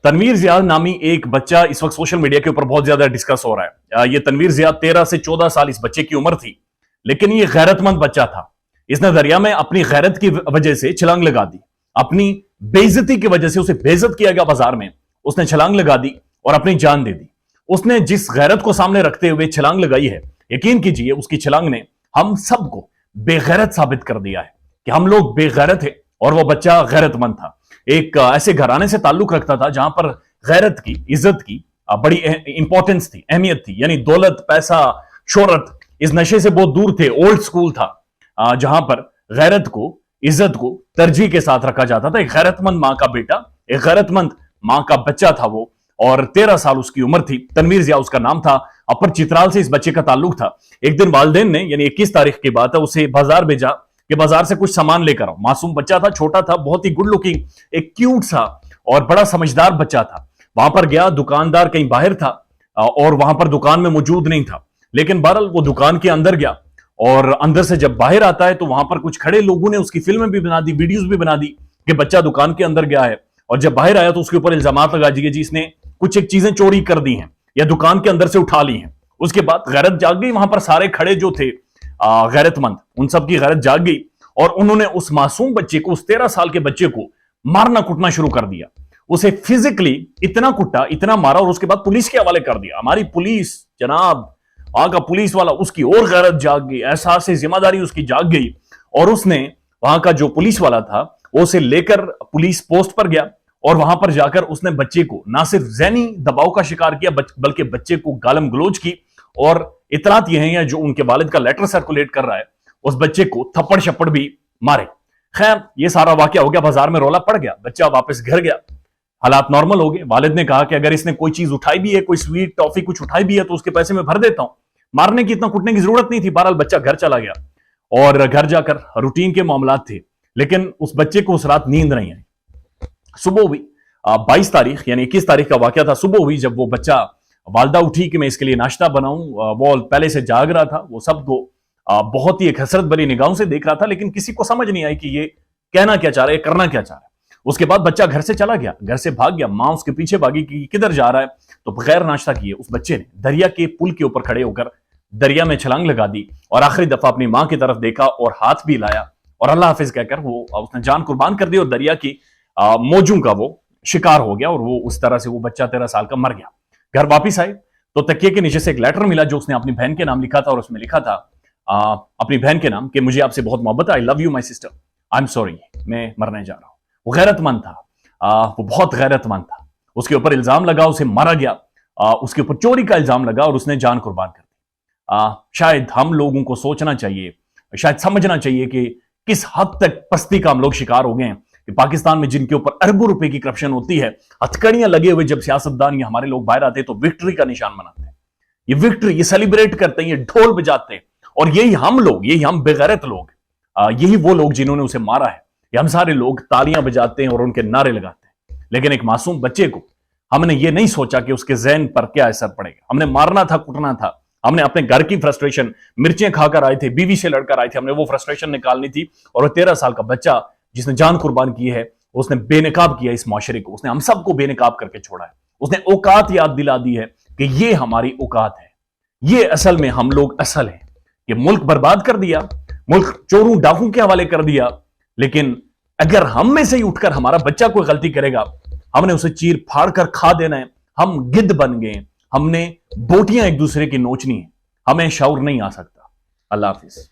तनवीर जियाद नामी एक बच्चा इस वक्त सोशल मीडिया के ऊपर बहुत ज्यादा डिस्कस हो रहा है। ये तनवीर जियाद 13 से 14 साल इस बच्चे की उम्र थी, लेकिन ये गैरतमंद बच्चा था। इसने दरिया में अपनी गैरत की वजह से छलांग लगा दी। अपनी बेइज्जती की वजह से उसे बेइज्जत किया गया बाजार में, उसने छलांग लगा दी और अपनी जान दे दी। उसने जिस गैरत को सामने रखते हुए छलांग लगाई है, यकीन कीजिए उसकी छलांग ने हम सबको बेगैरत साबित कर दिया है कि हम लोग बेगैरत है और वो बच्चा गैरतमंद था। एक ऐसे घराने से ताल्लुक रखता था जहां पर गैरत की, इज्जत की बड़ी इंपॉर्टेंस थी, अहमियत थी। यानी दौलत, पैसा, शोहरत इस नशे से बहुत दूर थे। ओल्ड स्कूल था जहां पर गैरत को, इज्जत को तरजीह के साथ रखा जाता था। एक गैरतमंद मां का बेटा, एक गैरतमंद मां का बच्चा था वो, और 13 साल उसकी उम्र थी। तनवीर जिया उसका नाम था। अपर चित्राल से इस बच्चे का ताल्लुक था। एक दिन वालिदैन ने, यानी 21 तारीख की बात है, उसे बाजार भेजा कि बाजार से कुछ सामान लेकर आओ। मासूम बच्चा था, छोटा था, बहुत ही गुड लुकिंग, एक क्यूट सा और बड़ा समझदार बच्चा था। वहां पर गया, दुकानदार कहीं बाहर था और वहां पर दुकान में मौजूद नहीं था। लेकिन बहरहाल वो दुकान के अंदर गया और अंदर से जब बाहर आता है तो वहां पर कुछ खड़े लोगों ने उसकी फिल्में भी बना दी, वीडियोस भी बना दी कि बच्चा दुकान के अंदर गया है। और जब बाहर आया तो उसके ऊपर इल्जामात लगा दिए जी इसने कुछ एक चीजें चोरी कर दी हैं या दुकान के अंदर से उठा ली हैं। उसके बाद गैरत जाग गई। वहां पर सारे खड़े जो थे गैरतमंद, उन सब की गैरत जाग गई और उन्होंने उस मासूम बच्चे को, उस 13 साल के बच्चे को मारना कुटना शुरू कर दिया। उसे फिजिकली इतना कुटा, इतना मारा और उसके बाद पुलिस के हवाले कर दिया। हमारी पुलिस जनाब, वहां का पुलिस वाला, उसकी और गैरत जाग गई, एहसास से जिम्मेदारी उसकी जाग गई और उसने, वहां का जो पुलिस वाला था, वो उसे लेकर पुलिस पोस्ट पर गया और वहां पर जाकर उसने बच्चे को ना सिर्फ ज़हनी दबाव का शिकार किया बल्कि बच्चे को गालम गलोच की। और इतरात यह है जो उनके वालिद का लेटर सर्कुलेट कर रहा है, उस बच्चे को थप्पड़ शप्पड़ भी मारे। खैर, ये सारा वाकया हो गया, बाजार में रौला पड़ गया, बच्चा वापस घर गया, हालात नॉर्मल हो गए। वालिद ने कहा कि अगर इसने कोई चीज उठाई भी है, कोई स्वीट टॉफी कुछ उठाई भी है तो उसके पैसे में भर देता हूं, मारने की, इतना कुटने की जरूरत नहीं थी। बहरहाल बच्चा घर चला गया और घर जाकर रूटीन के मामलात थे, लेकिन उस बच्चे को उस रात नींद नहीं आई। सुबह हुई 22 तारीख, यानी 21 तारीख का वाकया था। सुबह हुई जब वो बच्चा, वालदा उठी कि मैं इसके लिए नाश्ता बनाऊं। वो पहले से जाग रहा था, वो सबको बहुत ही एक हसरत भरी निगाहों से देख रहा था, लेकिन किसी को समझ नहीं आई कि ये कहना क्या चाह रहा है, करना क्या चाह रहा है। उसके बाद बच्चा घर से चला गया, घर से भाग गया। मां उसके पीछे भागी कि किधर जा रहा है, तो बगैर नाश्ता किए उस बच्चे ने दरिया के पुल के ऊपर खड़े होकर दरिया में छलांग लगा दी और आखिरी दफा अपनी मां की तरफ देखा और हाथ भी लाया और अल्लाह हाफिज कहकर वो उसने जान कुर्बान कर दी और दरिया की मौजों का वो शिकार हो गया। और वो उस तरह से वो बच्चा 13 साल का मर गया। घर वापिस आए तो तकिए के नीचे से एक लेटर मिला जो उसने अपनी बहन के नाम लिखा था और उसमें लिखा था अपनी बहन के नाम कि मुझे आपसे बहुत मोहब्बत है, I love you my sister, I am sorry, मैं मरने जा रहा हूं। वो गैरतमंद था, वो बहुत गैरतमंद था। उसके ऊपर इल्जाम लगा, उसे मारा गया, उसके ऊपर चोरी का इल्जाम लगा और उसने जान कुर्बान कर दी। शायद हम लोगों को सोचना चाहिए, शायद समझना चाहिए कि किस हद तक पस्ती का हम लोग शिकार हो गए हैं कि पाकिस्तान में जिनके ऊपर अरबों रुपए की करप्शन होती है, हथकड़ियां लगे हुए जब सियासतदान या हमारे लोग बाहर आते हैं तो विक्ट्री का निशान मनाते हैं। ये विक्ट्री, ये सेलिब्रेट करते हैं, ये ढोल बजाते हैं। और यही हम लोग, यही हम बेगैरत लोग, यही वो लोग जिन्होंने उसे मारा है, ये हम सारे लोग तालियां बजाते हैं और उनके नारे लगाते हैं। लेकिन एक मासूम बच्चे को हमने ये नहीं सोचा कि उसके ज़हन पर क्या असर पड़ेगा। हमने मारना था, कुटना था, हमने अपने घर की फ्रस्ट्रेशन, मिर्चें खाकर आए थे, बीवी से लड़कर आए थे, हमने वो फ्रस्ट्रेशन निकालनी थी। और वो 13 साल का बच्चा जिसने जान कुर्बान की है, उसने बेनकाब किया इस माशरे को, उसने हम सबको बेनकाब करके छोड़ा है। उसने औकात याद दिला दी है कि ये हमारी औकात है, ये असल में हम लोग असल हैं। ये मुल्क बर्बाद कर दिया, मुल्क चोरों डाकू के हवाले कर दिया। लेकिन अगर हम में से ही उठकर हमारा बच्चा कोई गलती करेगा, हमने उसे चीर फाड़ कर खा देना है। हम गिद्ध बन गए, हमने बोटियां एक दूसरे की नोचनी है, हमें शऊर नहीं आ सकता। अल्लाह हाफिज।